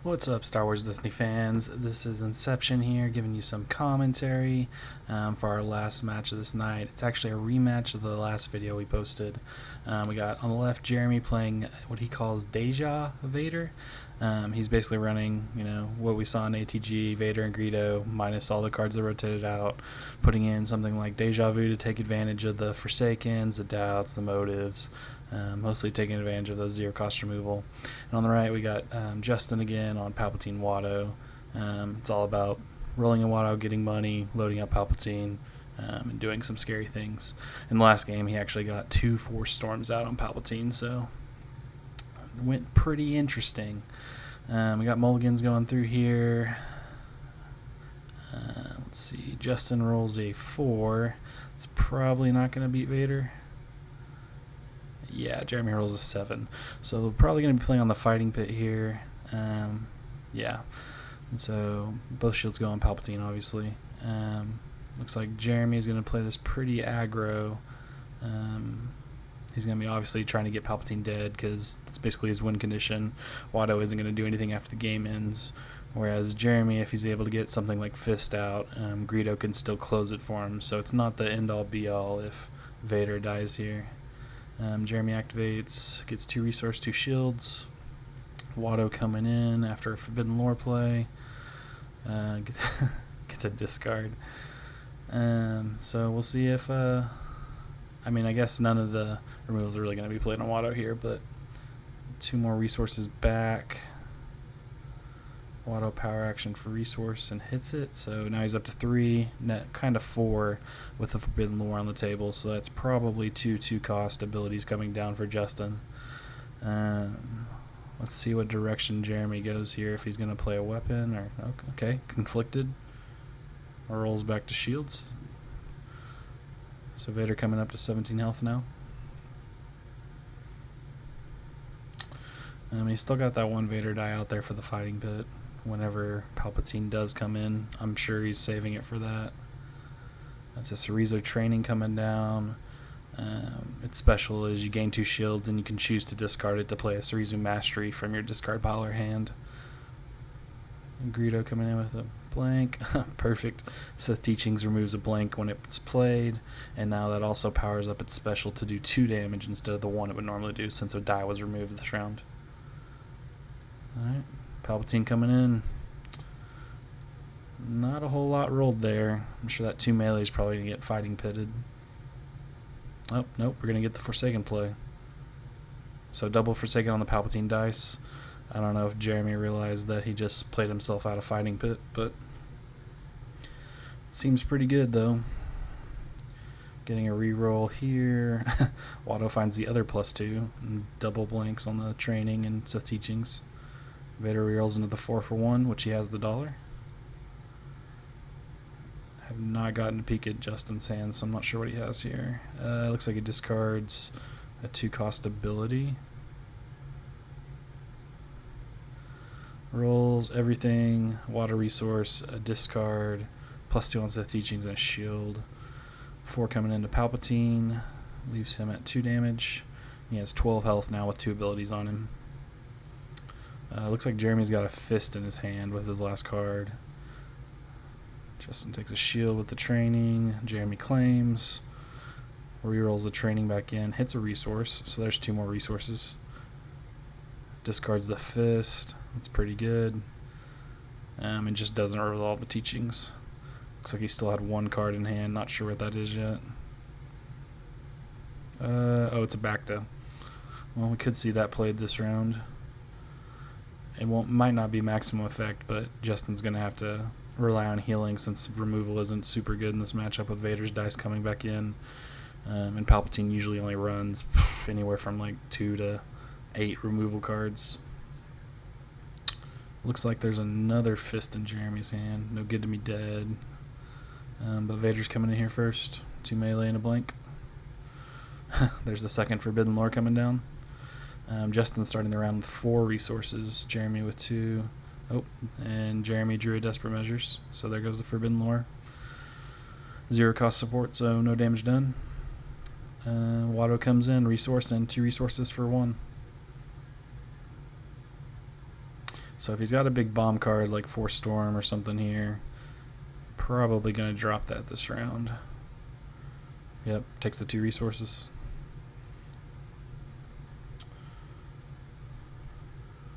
What's up, Star Wars Disney fans? This is Inception here, giving you some commentary for our last match of this night. It's actually a rematch of the last video we posted. We got on the left Jeremy playing what he calls Deja Vader. He's basically running, what we saw in ATG, Vader and Greedo, minus all the cards that rotated out, putting in something like Deja Vu to take advantage of the Forsakens, the doubts, the motives. Mostly taking advantage of those zero cost removal. And on the right we got Justin again on Palpatine Watto. It's all about rolling a Watto, getting money, loading up Palpatine, and doing some scary things. In the last game he actually got 2 Force Storms out on Palpatine, so it went pretty interesting. We got mulligans going through here. Let's see, Justin rolls a 4. It's probably not going to beat Vader. Yeah, Jeremy rolls a 7. So we're probably going to be playing on the fighting pit here. Yeah. And so both shields go on Palpatine, obviously. Looks like Jeremy's going to play this pretty aggro. He's going to be obviously trying to get Palpatine dead because that's basically his win condition. Watto isn't going to do anything after the game ends. Whereas Jeremy, if he's able to get something like Fist out, Greedo can still close it for him. So it's not the end-all be-all if Vader dies here. Jeremy activates, gets 2 resource, 2 shields. Watto coming in after a Forbidden Lore play. Gets a discard. So we'll see if... I guess none of the removals are really going to be played on Watto here, but 2 more resources back. Watto power action for resource and hits it, so now he's up to 3, net kind of 4 with the Forbidden Lore on the table, so that's probably 2 cost abilities coming down for Justin. Let's see what direction Jeremy goes here, if he's going to play a weapon, or okay, conflicted, or rolls back to shields. So Vader coming up to 17 health now. He's still got that one Vader die out there for the fighting pit. Whenever Palpatine does come in, I'm sure he's saving it for that. That's a Cerrizo training coming down. Its special is you gain 2 shields and you can choose to discard it to play a Cerrizo Mastery from your discard pile or hand. And Greedo coming in with a blank. Perfect. Sith Teachings removes a blank when it's played, and now that also powers up its special to do 2 damage instead of the 1 it would normally do since a die was removed this round. Alright. Palpatine coming in. Not a whole lot rolled there. I'm sure that 2 melee is probably going to get fighting pitted. Oh, nope, we're going to get the Forsaken play. So double Forsaken on the Palpatine dice. I don't know if Jeremy realized that he just played himself out of fighting pit, but it seems pretty good though. Getting a reroll here. Watto finds the other +2 and double blanks on the training and Sith Teachings. Vader rerolls into the 4 for 1, which he has the $1. I have not gotten to peek at Justin's hands, so I'm not sure what he has here. Looks like he discards a 2 cost ability. Rolls everything, water resource, a discard, +2 on Sith Teachings, and a shield. 4 coming into Palpatine, leaves him at 2 damage. He has 12 health now with 2 abilities on him. Looks like Jeremy's got a Fist in his hand with his last card. Justin takes a shield with the training. Jeremy claims. Rerolls the training back in. Hits a resource, so there's 2 more resources. Discards the Fist. That's pretty good. And just doesn't resolve the teachings. Looks like he still had 1 card in hand. Not sure what that is yet. It's a Bacta. Well, we could see that played this round. It might not be maximum effect, but Justin's going to have to rely on healing since removal isn't super good in this matchup with Vader's dice coming back in. And Palpatine usually only runs anywhere from like 2 to 8 removal cards. Looks like there's another Fist in Jeremy's hand. No good to me dead. But Vader's coming in here first. 2 melee and a blank. There's the second Forbidden Lore coming down. Justin starting the round with 4 resources. Jeremy with 2. Oh, and Jeremy drew a Desperate Measures. So there goes the Forbidden Lore. 0 cost support, so no damage done. Watto comes in, resource, and 2 resources for 1. So if he's got a big bomb card like Force Storm or something here, probably going to drop that this round. Yep, takes the 2 resources.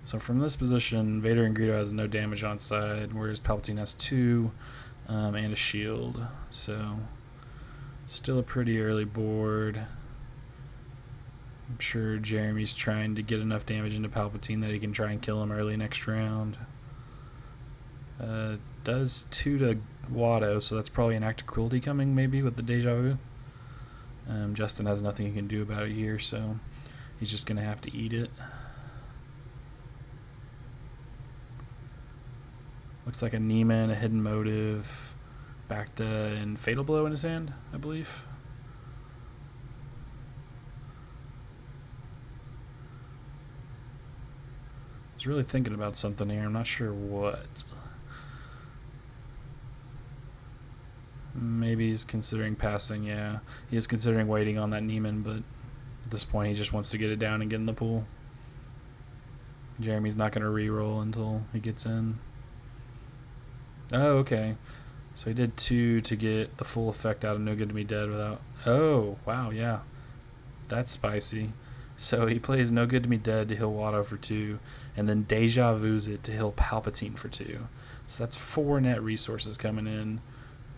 So from this position, Vader and Greedo has no damage on side, whereas Palpatine has 2 and a shield. So still a pretty early board. I'm sure Jeremy's trying to get enough damage into Palpatine that he can try and kill him early next round. Does 2 to Watto, so that's probably an act of cruelty coming maybe with the Deja Vu. Justin has nothing he can do about it here, so he's just going to have to eat it. Looks like a Neiman, a Hidden Motive, Bacta, and Fatal Blow in his hand, I believe. I was really thinking about something here. I'm not sure what. Maybe he's considering passing, yeah. He is considering waiting on that Neiman, but at this point he just wants to get it down and get in the pool. Jeremy's not going to re-roll until he gets in. Oh, okay. So he did 2 to get the full effect out of No Good to Be Dead without... Oh, wow, yeah. That's spicy. So he plays No Good to Be Dead to heal Watto for 2, and then Deja Vu's it to heal Palpatine for 2. So that's 4 net resources coming in,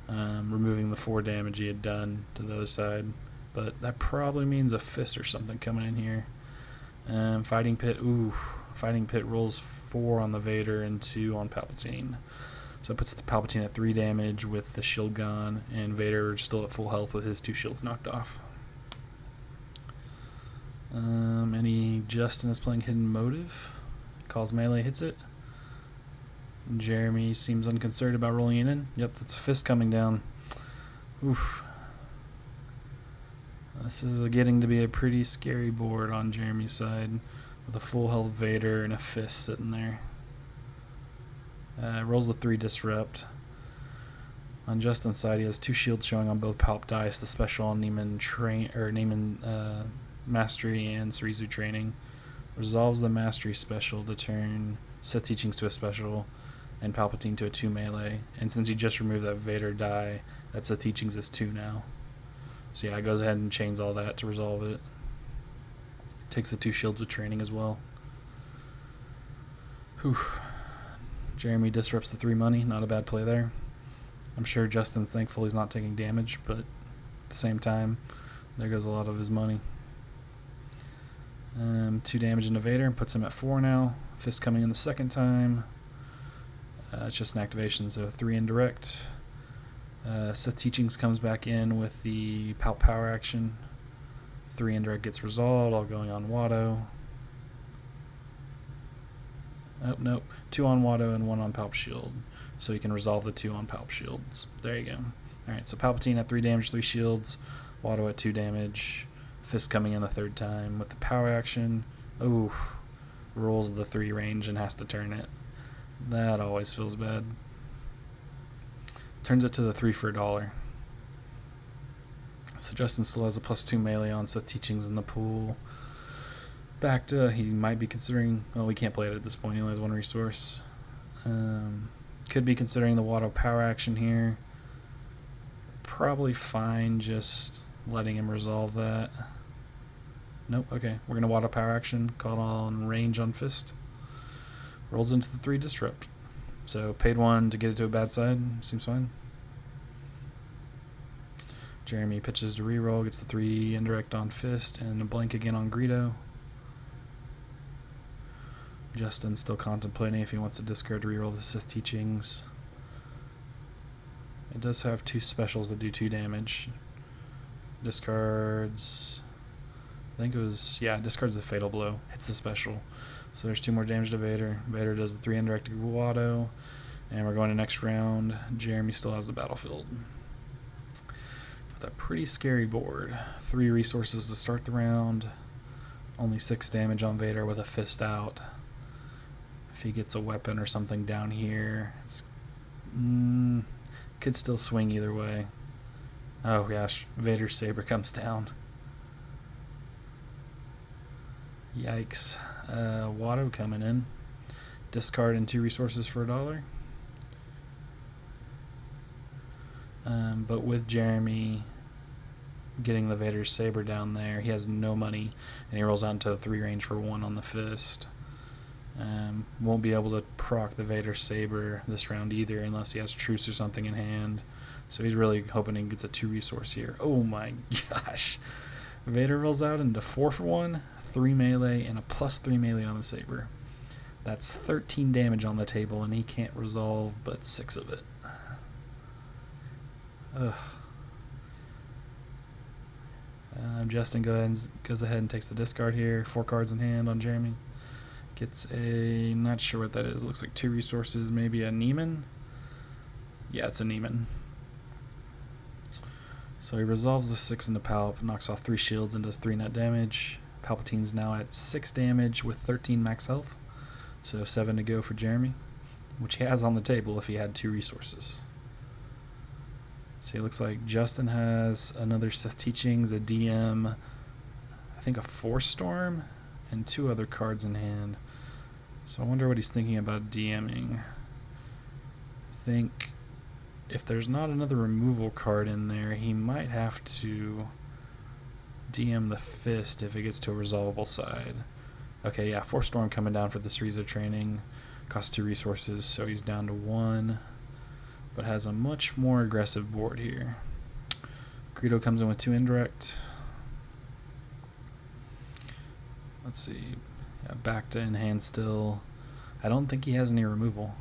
removing the 4 damage he had done to the other side. But that probably means a fist or something coming in here. Fighting Pit, ooh. Fighting Pit rolls 4 on the Vader and 2 on Palpatine. So it puts the Palpatine at 3 damage with the shield gone, and Vader still at full health with his 2 shields knocked off. Justin is playing Hidden Motive. Calls melee, hits it. Jeremy seems unconcerned about rolling it in. Yep, that's a fist coming down. Oof. This is getting to be a pretty scary board on Jeremy's side, with a full health Vader and a fist sitting there. Rolls the 3 disrupt. On Justin's side, he has 2 shields showing on both palp dice. The special on Neiman Mastery and Surizu Training. Resolves the Mastery special to turn Sith Teachings to a special and Palpatine to a 2 melee. And since he just removed that Vader die, that Sith Teachings is 2 now. So yeah, it goes ahead and chains all that to resolve it. Takes the 2 shields with Training as well. Whew. Jeremy disrupts the 3 money. Not a bad play there. I'm sure Justin's thankful he's not taking damage, but at the same time, there goes a lot of his money. 2 damage into Vader and puts him at 4 now. Fist coming in the second time. It's just an activation, so 3 indirect. Sith Teachings comes back in with the palp power action. 3 indirect gets resolved, all going on Watto. Oh, nope. 2 on Watto and 1 on palp shield. So you can resolve the 2 on palp shields. There you go. Alright, so Palpatine at 3 damage, 3 shields. Watto at 2 damage. Fist coming in the 3rd time with the power action. Ooh. Rolls the 3 range and has to turn it. That always feels bad. Turns it to the 3 for $1. So Justin still has a +2 melee on Sith Teachings in the pool. Back to, he might be considering, well, we can't play it at this point, he only has 1 resource. Could be considering the Watto power action here. Probably fine just letting him resolve that. Nope, okay, we're going to Watto power action, called on range on fist. Rolls into the 3 disrupt. So paid 1 to get it to a bad side, seems fine. Jeremy pitches to reroll, gets the 3 indirect on fist, and a blank again on Greedo. Justin's still contemplating if he wants to discard to reroll the Sith Teachings. It does have 2 specials that do 2 damage. Discards... I think it was... yeah, discards the Fatal Blow. Hits the special. So there's 2 more damage to Vader. Vader does the 3 indirect to Watto. And we're going to next round. Jeremy still has the battlefield. With a pretty scary board. 3 resources to start the round. Only 6 damage on Vader with a fist out. If he gets a weapon or something down here, it's could still swing either way. Oh gosh, Vader's saber comes down. Yikes. Watto coming in. discard and 2 resources for $1. But with Jeremy getting the Vader Saber down there, he has no money, and he rolls out into the 3 range for 1 on the fist. Won't be able to proc the Vader Saber this round either unless he has Truce or something in hand. So he's really hoping he gets a 2 resource here. Oh my gosh. Vader rolls out into 4 for 1, 3 melee, and a +3 melee on the Saber. That's 13 damage on the table, and he can't resolve but 6 of it. Ugh. Justin goes ahead and takes the discard here. 4 cards in hand on Jeremy. Gets a, not sure what that is. Looks like 2 resources, maybe a Neiman. Yeah, it's a Neiman. So he resolves the 6 into Palp, knocks off 3 shields and does 3 net damage. Palpatine's now at 6 damage with 13 max health. So 7 to go for Jeremy, which he has on the table if he had 2 resources. So it looks like Justin has another Sith Teachings, a DM, I think a Force Storm, and 2 other cards in hand. So I wonder what he's thinking about DMing. I think if there's not another removal card in there, he might have to DM the Fist if it gets to a resolvable side. Okay, yeah, Force Storm coming down for the Cereza training. Costs 2 resources, so he's down to 1. But has a much more aggressive board here. Greedo comes in with 2 indirect. Let's see. Yeah, back to in hand still. I don't think he has any removal.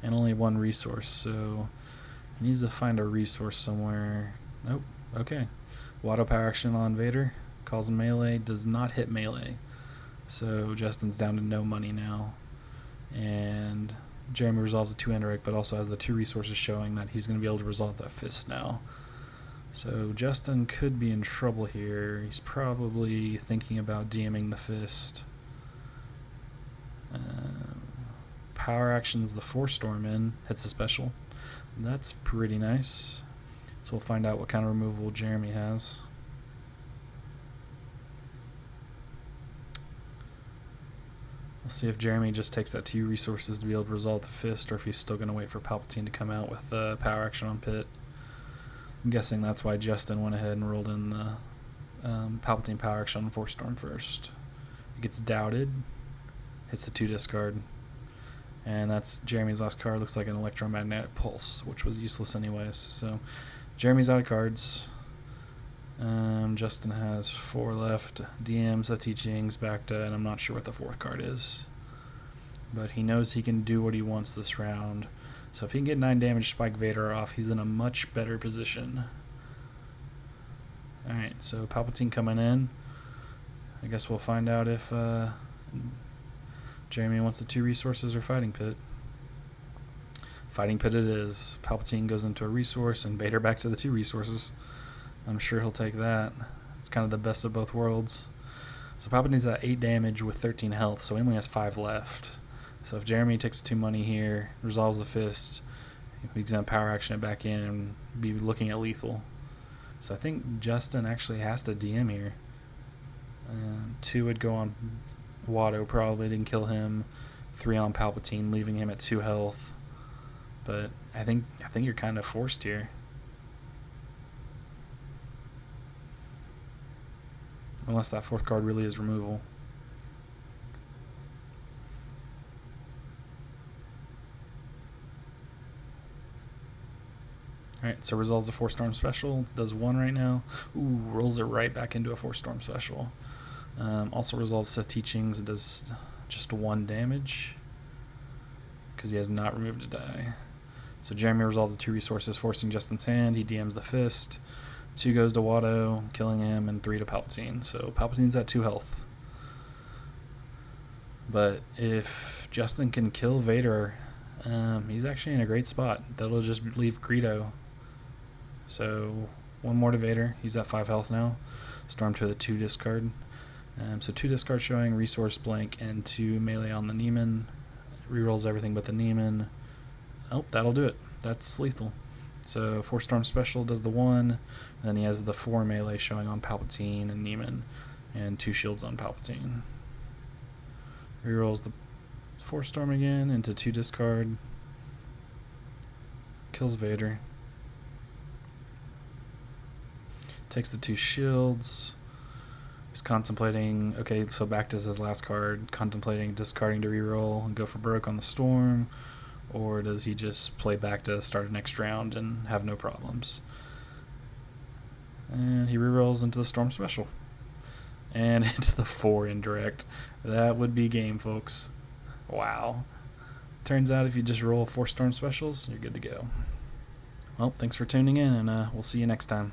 And only 1 resource, so he needs to find a resource somewhere. Nope. Okay. eWatto power action on Vader. Calls him melee. Does not hit melee. So Justin's down to no money now. And Jeremy resolves the 2 indirect, but also has the 2 resources showing that he's going to be able to resolve that fist now. So Justin could be in trouble here. He's probably thinking about DMing the fist. Power actions the Force Storm in, hits the special. That's pretty nice. So we'll find out what kind of removal Jeremy has. We'll see if Jeremy just takes that 2 resources to be able to resolve the fist, or if he's still going to wait for Palpatine to come out with the power action on Pit. I'm guessing that's why Justin went ahead and rolled in the Palpatine power action on Force Storm first. It gets doubted, hits the 2 discard, and that's Jeremy's last card. Looks like an electromagnetic pulse, which was useless anyways. So Jeremy's out of cards. Justin has 4 left. DMs, the teachings, back to, and I'm not sure what the 4th card is. But he knows he can do what he wants this round. So if he can get 9 damage, spike Vader off, he's in a much better position. Alright, so Palpatine coming in. I guess we'll find out if Jeremy wants the 2 resources or Fighting Pit. Fighting Pit it is. Palpatine goes into a resource and Vader back to the 2 resources. I'm sure he'll take that. It's kind of the best of both worlds. So Palpatine's at 8 damage with 13 health, so he only has 5 left. So if Jeremy takes 2 money here, resolves the fist, we can power action it back in and be looking at lethal. So I think Justin actually has to DM here. 2 would go on eWatto, probably didn't kill him. 3 on Palpatine, leaving him at 2 health. But I think you're kind of forced here. Unless that 4th card really is removal. Alright, so resolves the Force Storm special. Does 1 right now. Ooh, rolls it right back into a Force Storm special. Also resolves Sith Teachings. It does just 1 damage. Because he has not removed a die. So Jeremy resolves the 2 resources, forcing Justin's hand. He DMs the fist. 2 goes to eWatto, killing him, and 3 to Palpatine. So Palpatine's at 2 health. But if Justin can kill Vader, he's actually in a great spot. That'll just leave Greedo. So 1 more to Vader. He's at 5 health now. Storm to the 2 discard. So 2 discard showing, resource blank, and 2 melee on the Neiman. Rerolls everything but the Neiman. Oh, that'll do it. That's lethal. So Force Storm special does the 1, and then he has the 4 melee showing on Palpatine and Neiman, and 2 shields on Palpatine. Rerolls the Force Storm again into 2 discard. Kills Vader. Takes the 2 shields. He's contemplating, okay, so back to his last card, contemplating discarding to reroll and go for broke on the Storm, or does he just play back to start next round and have no problems? And he rerolls into the Storm Special. And into the 4 indirect. That would be game, folks. Wow. Turns out if you just roll 4 Storm Specials, you're good to go. Well, thanks for tuning in, and we'll see you next time.